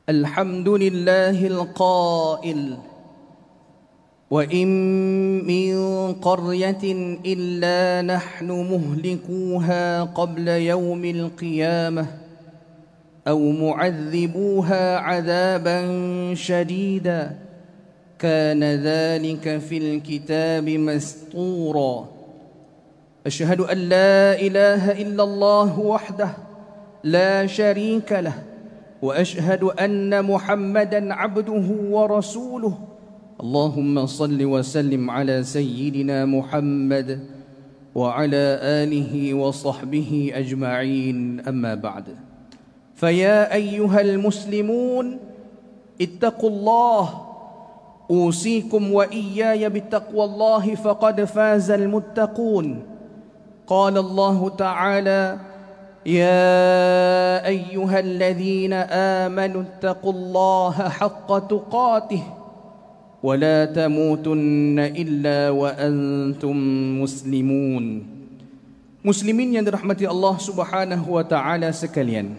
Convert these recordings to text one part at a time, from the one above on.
الحمد لله القائل وإن من قرية إلا نحن مهلكوها قبل يوم القيامة أو معذبوها عذابا شديدا كان ذلك في الكتاب مسطورا أشهد أن لا إله إلا الله وحده لا شريك له وأشهد أن محمدا عبده ورسوله اللهم صل وسلم على سيدنا محمد وعلى آله وصحبه أجمعين أما بعد فيا أيها المسلمون اتقوا الله أوصيكم وإياي بتقوى الله فقد فاز المتقون قال الله تعالى يا أيها الذين آمنوا اتقوا الله حق تقاته ولا تموتن إلا وأنتم مسلمون. Muslimin yang dirahmati Allah Subhanahu wa taala sekalian,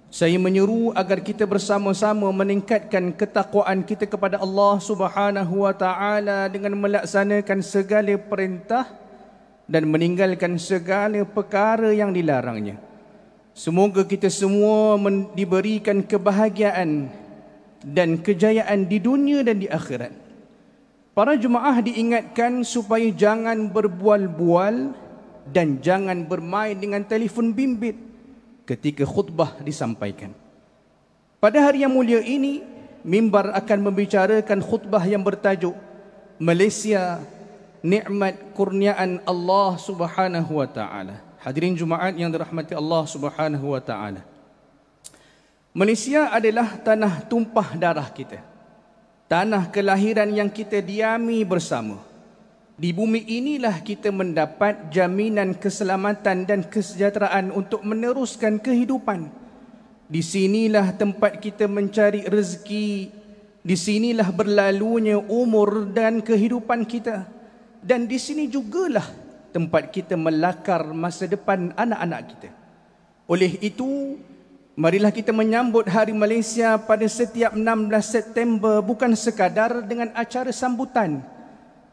saya menyeru agar kita bersama-sama meningkatkan ketakwaan kita kepada Allah Subhanahu wa taala dengan melaksanakan segala perintah dan meninggalkan segala perkara yang dilarangnya. Semoga kita semua diberikan kebahagiaan dan kejayaan di dunia dan di akhirat. Para jemaah diingatkan supaya jangan berbual-bual dan jangan bermain dengan telefon bimbit ketika khutbah disampaikan. Pada hari yang mulia ini, mimbar akan membicarakan khutbah yang bertajuk Malaysia, nikmat kurniaan Allah Subhanahu wa taala. Hadirin Jumaat yang dirahmati Allah Subhanahu wa taala. Malaysia adalah tanah tumpah darah kita. Tanah kelahiran yang kita diami bersama. Di bumi inilah kita mendapat jaminan keselamatan dan kesejahteraan untuk meneruskan kehidupan. Di sinilah tempat kita mencari rezeki. Di sinilah berlalunya umur dan kehidupan kita. Dan di sini jugalah tempat kita melakar masa depan anak-anak kita. Oleh itu, marilah kita menyambut Hari Malaysia pada setiap 16 September bukan sekadar dengan acara sambutan,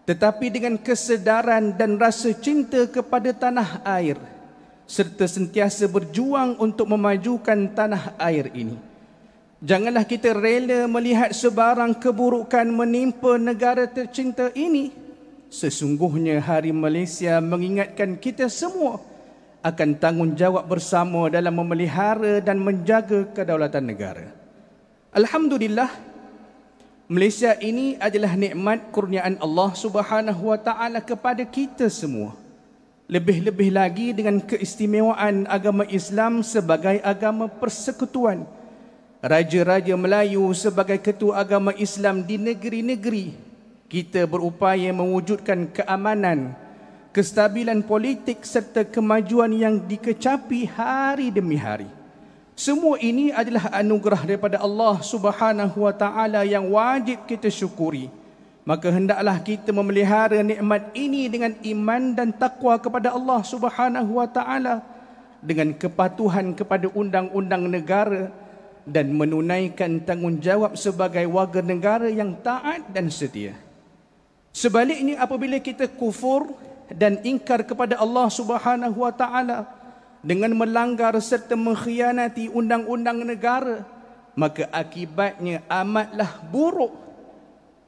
tetapi dengan kesedaran dan rasa cinta kepada tanah air, serta sentiasa berjuang untuk memajukan tanah air ini. Janganlah kita rela melihat sebarang keburukan menimpa negara tercinta ini. Sesungguhnya Hari Malaysia mengingatkan kita semua akan tanggungjawab bersama dalam memelihara dan menjaga kedaulatan negara. Alhamdulillah, Malaysia ini adalah nikmat kurniaan Allah Subhanahu wa taala kepada kita semua. Lebih-lebih lagi dengan keistimewaan agama Islam sebagai agama persekutuan. Raja-raja Melayu sebagai ketua agama Islam di negeri-negeri, kita berupaya mewujudkan keamanan, kestabilan politik serta kemajuan yang dikecapi hari demi hari. Semua ini adalah anugerah daripada Allah Subhanahu wa taala yang wajib kita syukuri. Maka hendaklah kita memelihara nikmat ini dengan iman dan takwa kepada Allah Subhanahu wa taala, dengan kepatuhan kepada undang-undang negara dan menunaikan tanggungjawab sebagai warga negara yang taat dan setia. Sebaliknya, apabila kita kufur dan ingkar kepada Allah Subhanahu wa taala dengan melanggar serta mengkhianati undang-undang negara, maka akibatnya amatlah buruk.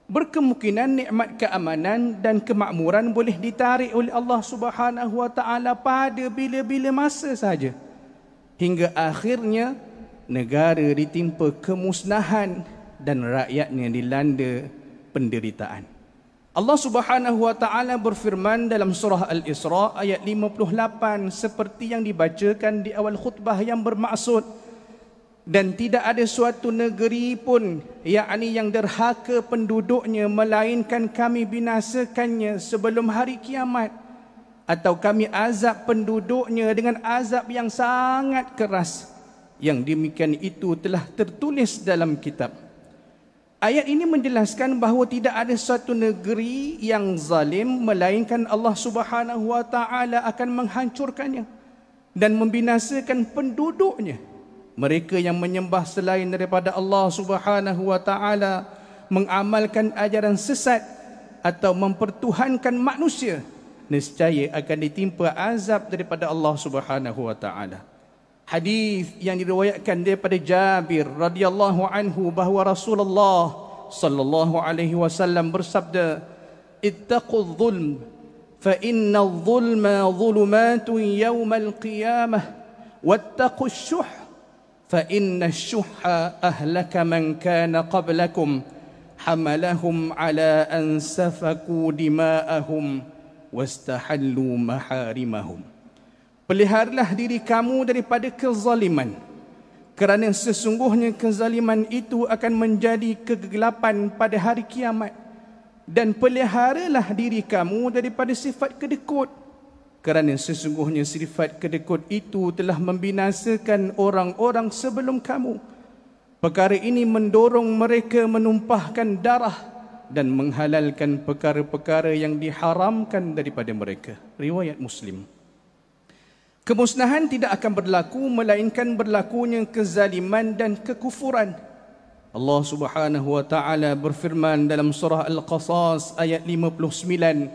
Berkemungkinan nikmat keamanan dan kemakmuran boleh ditarik oleh Allah Subhanahu wa taala pada bila-bila masa saja, hingga akhirnya negara ditimpa kemusnahan dan rakyatnya dilanda penderitaan. Allah Subhanahu wa taala berfirman dalam surah Al-Isra ayat 58 seperti yang dibacakan di awal khutbah yang bermaksud, dan tidak ada suatu negeri pun yakni yang derhaka penduduknya melainkan kami binasakannya sebelum hari kiamat, atau kami azab penduduknya dengan azab yang sangat keras. Yang demikian itu telah tertulis dalam kitab. Ayat ini menjelaskan bahawa tidak ada suatu negeri yang zalim melainkan Allah Subhanahu wa taala akan menghancurkannya dan membinasakan penduduknya. mereka yang menyembah selain daripada Allah Subhanahu wa taala, mengamalkan ajaran sesat atau mempertuhankan manusia, nescaya akan ditimpa azab daripada Allah Subhanahu wa taala. Hadis yang diriwayatkan daripada Jabir radhiyallahu anhu bahawa Rasulullah sallallahu alaihi wasallam bersabda, "Ittaqul zulm fa innal zulma zulumatun yawmal qiyamah wattaqus syuh fa inna syuhha ahlaka man kana qablakum hamalahum ala an safaku dima'ahum wastahallu maharimahum." Peliharalah diri kamu daripada kezaliman, kerana sesungguhnya kezaliman itu akan menjadi kegelapan pada hari kiamat. Dan peliharalah diri kamu daripada sifat kedekut, kerana sesungguhnya sifat kedekut itu telah membinasakan orang-orang sebelum kamu. Perkara ini mendorong mereka menumpahkan darah dan menghalalkan perkara-perkara yang diharamkan daripada mereka. Riwayat Muslim. Kemusnahan tidak akan berlaku melainkan berlakunya kezaliman dan kekufuran. Allah Subhanahu wa taala berfirman dalam surah Al-Qasas ayat 59,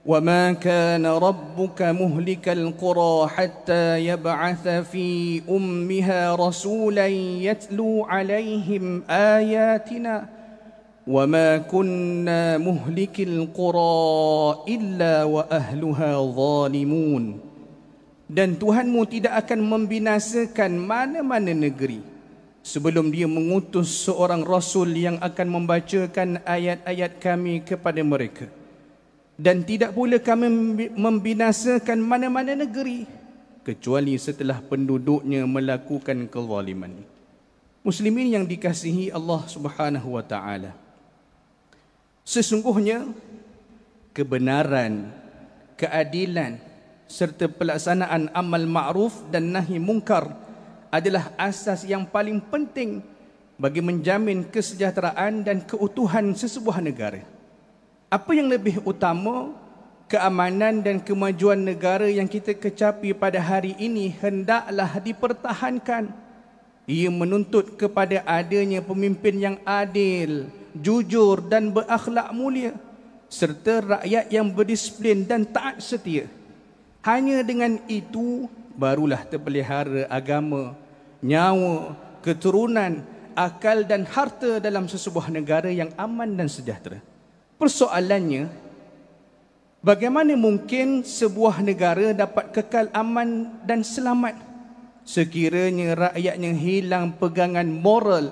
"Wa ma kana rabbuka muhlikal qura hatta yab'atha fi ummiha rasulan yatlu 'alaihim ayatina wa ma kunna muhlikil qura illa wa ahluha zalimun." Dan Tuhanmu tidak akan membinasakan mana-mana negeri sebelum dia mengutus seorang rasul yang akan membacakan ayat-ayat kami kepada mereka. Dan tidak pula kami membinasakan mana-mana negeri kecuali setelah penduduknya melakukan kezaliman. Muslimin yang dikasihi Allah Subhanahu wa taala, sesungguhnya kebenaran, keadilan serta pelaksanaan amal ma'ruf dan nahi mungkar adalah asas yang paling penting bagi menjamin kesejahteraan dan keutuhan sesebuah negara. Apa yang lebih utama, keamanan dan kemajuan negara yang kita kecapi pada hari ini hendaklah dipertahankan. Ia menuntut kepada adanya pemimpin yang adil, jujur dan berakhlak mulia, serta rakyat yang berdisiplin dan taat setia. Hanya dengan itu barulah terpelihara agama, nyawa, keturunan, akal dan harta dalam sesebuah negara yang aman dan sejahtera. Persoalannya, bagaimana mungkin sebuah negara dapat kekal aman dan selamat sekiranya rakyatnya hilang pegangan moral,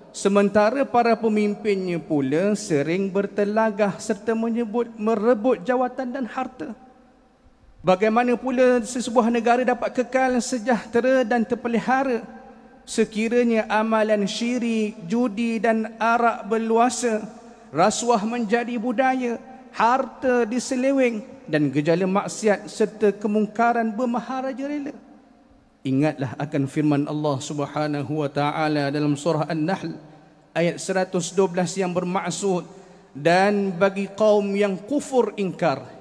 sementara para pemimpinnya pula sering bertelagah serta merebut jawatan dan harta? Bagaimana pula sesebuah negara dapat kekal sejahtera dan terpelihara sekiranya amalan syirik, judi dan arak berluasa, rasuah menjadi budaya, harta diseleweng dan gejala maksiat serta kemungkaran bermaharajalela? Ingatlah akan firman Allah Subhanahu wa taala dalam surah An-Nahl ayat 112 yang bermaksud, "Dan bagi kaum yang kufur ingkar,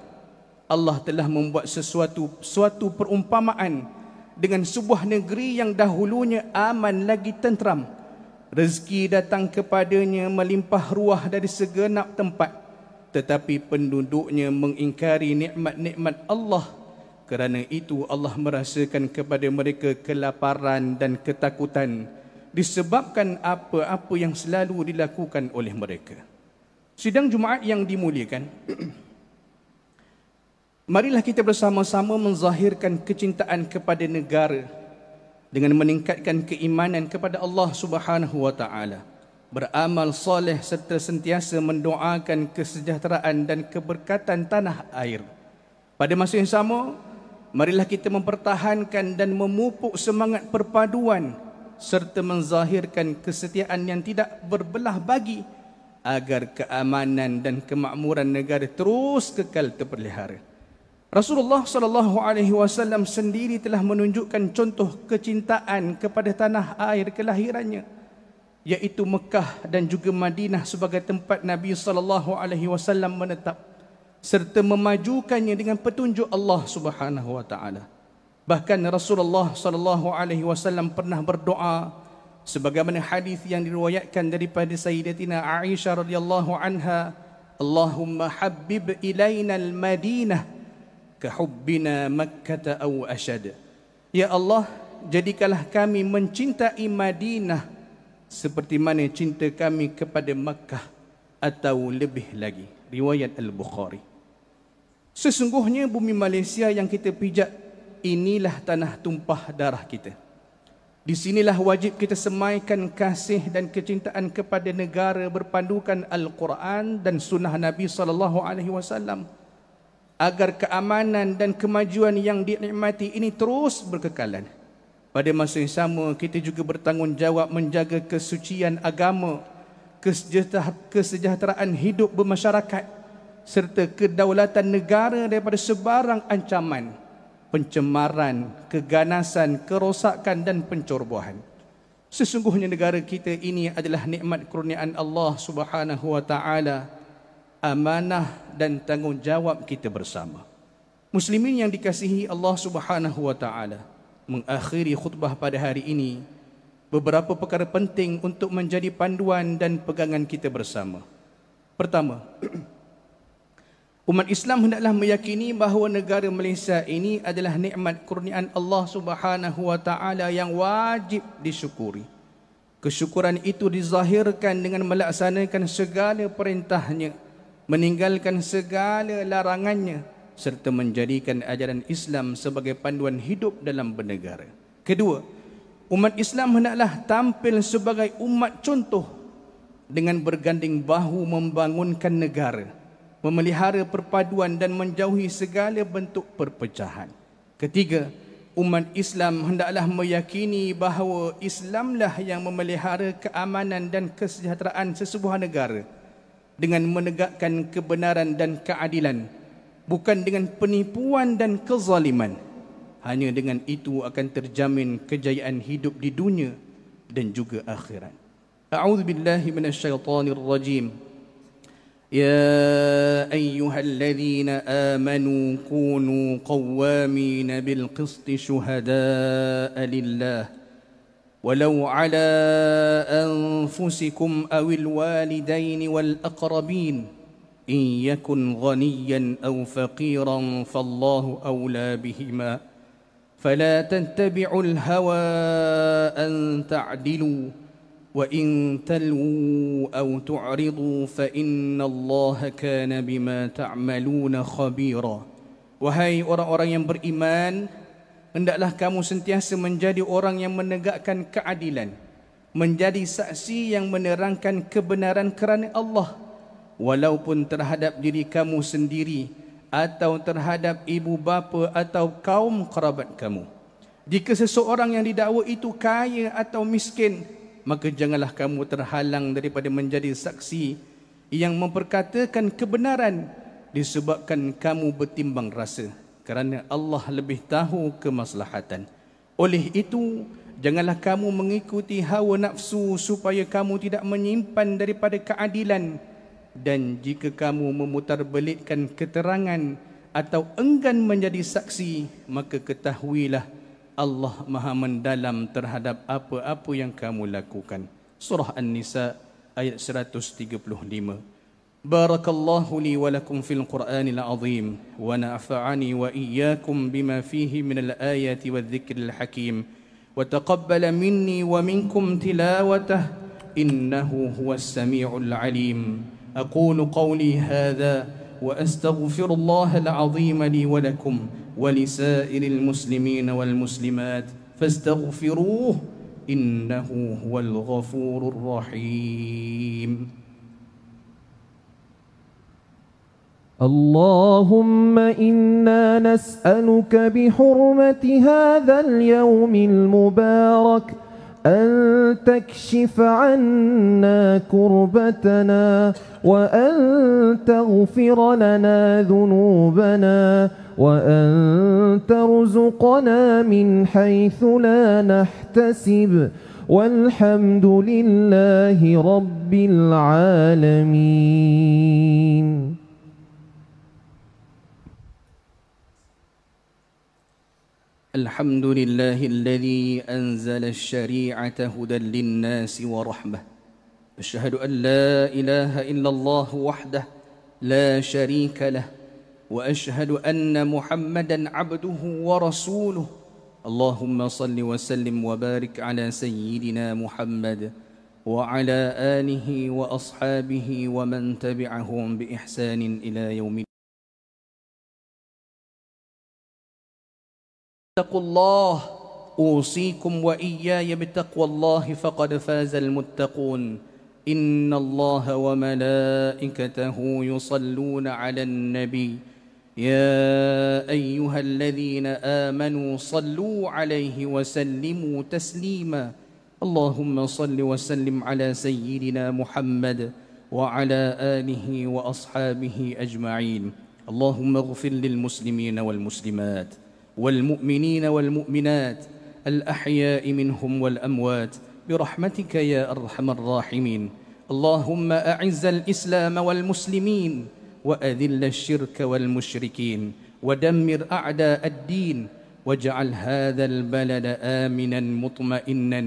Allah telah membuat suatu perumpamaan dengan sebuah negeri yang dahulunya aman lagi tenteram. Rezeki datang kepadanya melimpah ruah dari segenap tempat, tetapi penduduknya mengingkari nikmat-nikmat Allah. Kerana itu Allah merasakan kepada mereka kelaparan dan ketakutan disebabkan apa-apa yang selalu dilakukan oleh mereka." Sidang Jumaat yang dimuliakan, marilah kita bersama-sama menzahirkan kecintaan kepada negara dengan meningkatkan keimanan kepada Allah Subhanahu wa taala, beramal soleh serta sentiasa mendoakan kesejahteraan dan keberkatan tanah air. Pada masa yang sama, marilah kita mempertahankan dan memupuk semangat perpaduan serta menzahirkan kesetiaan yang tidak berbelah bagi agar keamanan dan kemakmuran negara terus kekal terpelihara. Rasulullah sallallahu alaihi wasallam sendiri telah menunjukkan contoh kecintaan kepada tanah air kelahirannya, iaitu Mekah dan juga Madinah sebagai tempat Nabi sallallahu alaihi wasallam menetap serta memajukannya dengan petunjuk Allah Subhanahu wa taala. Bahkan Rasulullah sallallahu alaihi wasallam pernah berdoa sebagaimana hadis yang diriwayatkan daripada Sayyidatina Aisyah radhiyallahu anha, Allahumma habbib ilaina al-Madinah ka hubbina Makkah aw ashad. Ya Allah, jadikanlah kami mencintai Madinah seperti mana cinta kami kepada Makkah atau lebih lagi. Riwayat Al-Bukhari. Sesungguhnya bumi Malaysia yang kita pijak, inilah tanah tumpah darah kita. Di sinilah wajib kita semaikan kasih dan kecintaan kepada negara berpandukan Al-Quran dan sunnah Nabi SAW, agar keamanan dan kemajuan yang dinikmati ini terus berkekalan. Pada masa yang sama, kita juga bertanggungjawab menjaga kesucian agama, kesejahteraan hidup bermasyarakat, serta kedaulatan negara daripada sebarang ancaman, pencemaran, keganasan, kerosakan dan pencerobohan. Sesungguhnya negara kita ini adalah nikmat kurniaan Allah Subhanahu wa taala, amanah dan tanggungjawab kita bersama. Muslimin yang dikasihi Allah Subhanahu wa taala, mengakhiri khutbah pada hari ini beberapa perkara penting untuk menjadi panduan dan pegangan kita bersama. Pertama, umat Islam hendaklah meyakini bahawa negara Malaysia ini adalah nikmat kurniaan Allah Subhanahu wa taala yang wajib disyukuri. Kesyukuran itu dizahirkan dengan melaksanakan segala perintahnya, meninggalkan segala larangannya, serta menjadikan ajaran Islam sebagai panduan hidup dalam bernegara. Kedua, umat Islam hendaklah tampil sebagai umat contoh dengan berganding bahu membangunkan negara, memelihara perpaduan dan menjauhi segala bentuk perpecahan. Ketiga, umat Islam hendaklah meyakini bahawa Islamlah yang memelihara keamanan dan kesejahteraan sesebuah negara dengan menegakkan kebenaran dan keadilan, bukan dengan penipuan dan kezaliman. Hanya dengan itu akan terjamin kejayaan hidup di dunia dan juga akhirat. A'udzubillahi minasyaitonir rajim. يا أيها الذين آمنوا كونوا قوامين بالقسط شهداء لله ولو على أنفسكم أو الوالدين والأقربين إن يكن غنيا أو فقيرا فالله أولى بهما فلا تتبعوا الهوى أن تعدلوا وَإِن تَلْوُوا أَوْ تُعْرِضُوا فَإِنَّ اللَّهَ كَانَ بِمَا تَعْمَلُونَ خَبِيرًا. Wahai orang-orang yang beriman, hendaklah kamu sentiasa menjadi orang yang menegakkan keadilan, menjadi saksi yang menerangkan kebenaran kerana Allah, walaupun terhadap diri kamu sendiri atau terhadap ibu bapa atau kaum kerabat kamu. Jika seseorang yang didakwa itu kaya atau miskin, maka janganlah kamu terhalang daripada menjadi saksi yang memperkatakan kebenaran disebabkan kamu bertimbang rasa, kerana Allah lebih tahu kemaslahatan. Oleh itu, janganlah kamu mengikuti hawa nafsu supaya kamu tidak menyimpan daripada keadilan, dan jika kamu memutarbelitkan keterangan atau enggan menjadi saksi, maka ketahuilah Allah Maha mendalam terhadap apa-apa yang kamu lakukan. Surah An-Nisa ayat 135. Barakallahu li wa lakum fil Qur'anil azim wa nafa'ani wa iyyakum bima fihi minal ayati wadh-dhikril hakim wa taqabbala minni wa minkum tilawatah innahu huwas samiul alim. Aqulu qawli hadha wa astaghfirullah al-azim li wa lakum ولسائر المسلمين والمسلمات فاستغفروه إنه هو الغفور الرحيم. اللهم إنا نسألك بحرمة هذا اليوم المبارك أن تكشف عنا كربتنا وأن تغفر لنا ذنوبنا وأن ترزقنا من حيث لا نحتسب والحمد لله رب العالمين. . الحمد لله الذي أنزل الشريعة هدى للناس ورحمة. أشهد أن لا إله إلا الله وحده لا شريك له، وأشهد أن محمدا عبده ورسوله. اللهم صل وسلم وبارك على سيدنا محمد وعلى آله وأصحابه ومن تبعهم بإحسان إلى يوم الدين. اتقوا الله، أوصيكم وإياي بتقوى الله فقد فاز المتقون. إن الله وملائكته يصلون على النبي يا أيها الذين آمنوا صلوا عليه وسلموا تسليما. اللهم صل وسلم على سيدنا محمد وعلى آله وأصحابه أجمعين. اللهم اغفر للمسلمين والمسلمات والمؤمنين والمؤمنات الأحياء منهم والأموات برحمتك يا أرحم الراحمين. اللهم أعز الإسلام والمسلمين وأذل الشرك والمشركين ودمر أعداء الدين، واجعل هذا البلد آمنا مطمئنا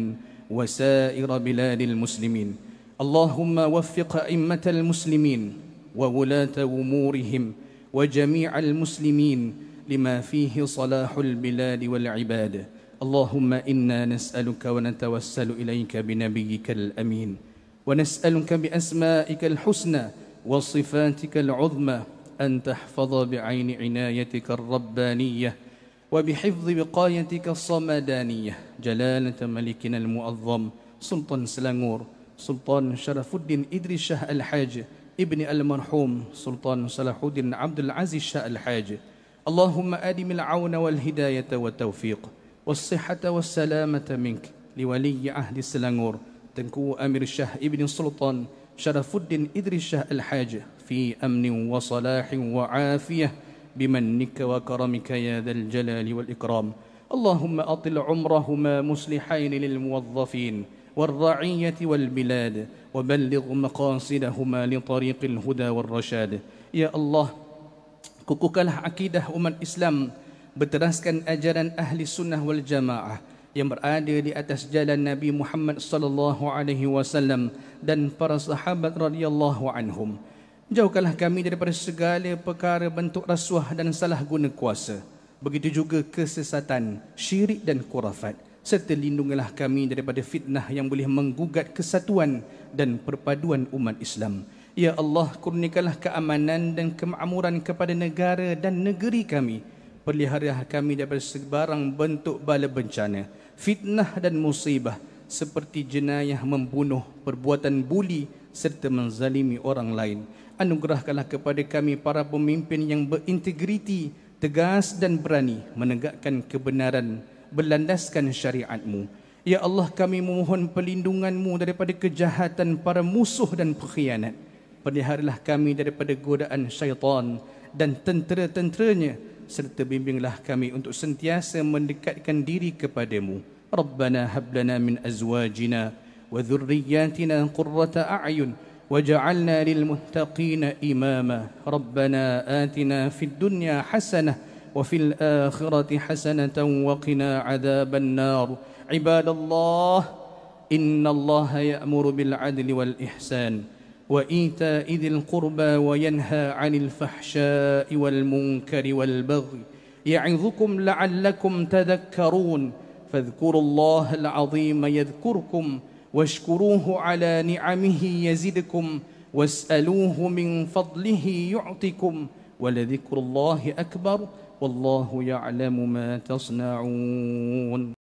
وسائر بلاد المسلمين. اللهم وفق أئمة المسلمين وولاة أمورهم وجميع المسلمين لما فيه صلاح البلاد والعباد. اللهم إنا نسألك ونتوسل إليك بنبيك الأمين، ونسألك بأسمائك الحسنى وصفاتك العظمى أن تحفظ بعين عنايتك الربانية وبحفظ وقايتك الصمدانية جلالة ملكنا المعظم سلطان سلانغور سلطان شرف الدين إدريس شاه الحاج ابن المرحوم سلطان صلاح الدين عبد العزيز شاه الحاج. اللهم أدم العون والهداية والتوفيق والصحة والسلامة منك لولي عهد سلانغور تنكو أمير الشاه ابن السلطان شرف الدين إدريس شاه الحاج في أمن وصلاح وعافية بمنك وكرمك يا ذا الجلال والإكرام. اللهم أطل عمرهما مصلحين للموظفين والرعية والبلاد، وبلغ مقاصدهما لطريق الهدى والرشاد. يا الله، kukuhkanlah akidah umat Islam berteraskan ajaran ahli sunnah wal jamaah yang berada di atas jalan Nabi Muhammad sallallahu alaihi wasallam dan para sahabat radhiyallahu anhum. Jauhkanlah kami daripada segala perkara bentuk rasuah dan salah guna kuasa, begitu juga kesesatan, syirik dan khurafat, serta lindungilah kami daripada fitnah yang boleh menggugat kesatuan dan perpaduan umat Islam. Ya Allah, kurniakanlah keamanan dan kemakmuran kepada negara dan negeri kami. Peliharalah kami daripada sebarang bentuk bala bencana, fitnah dan musibah seperti jenayah membunuh, perbuatan buli serta menzalimi orang lain. Anugerahkanlah kepada kami para pemimpin yang berintegriti, tegas dan berani menegakkan kebenaran berlandaskan syariat-Mu. Ya Allah, kami memohon perlindungan-Mu daripada kejahatan para musuh dan pengkhianat. Peliharalah kami daripada godaan syaitan dan tentera-tenteranya, serta bimbinglah kami untuk sentiasa mendekatkan diri kepadamu. Rabbana hablana min azwajina wa dhurriyyatina qurrata a'yun waj'alna lil muttaqina imama. Rabbana atina fid dunya hasanah wa fil akhirati hasanatan wa qina adzaban nar. Ibadallah, innallaha ya'muru bil 'adli wal ihsan وإيتاء ذي القربى وينهى عن الفحشاء والمنكر والبغي يعظكم لعلكم تذكرون. فاذكروا الله العظيم يذكركم واشكروه على نعمه يزدكم واسألوه من فضله يعطكم ولذكر الله أكبر والله يعلم ما تصنعون.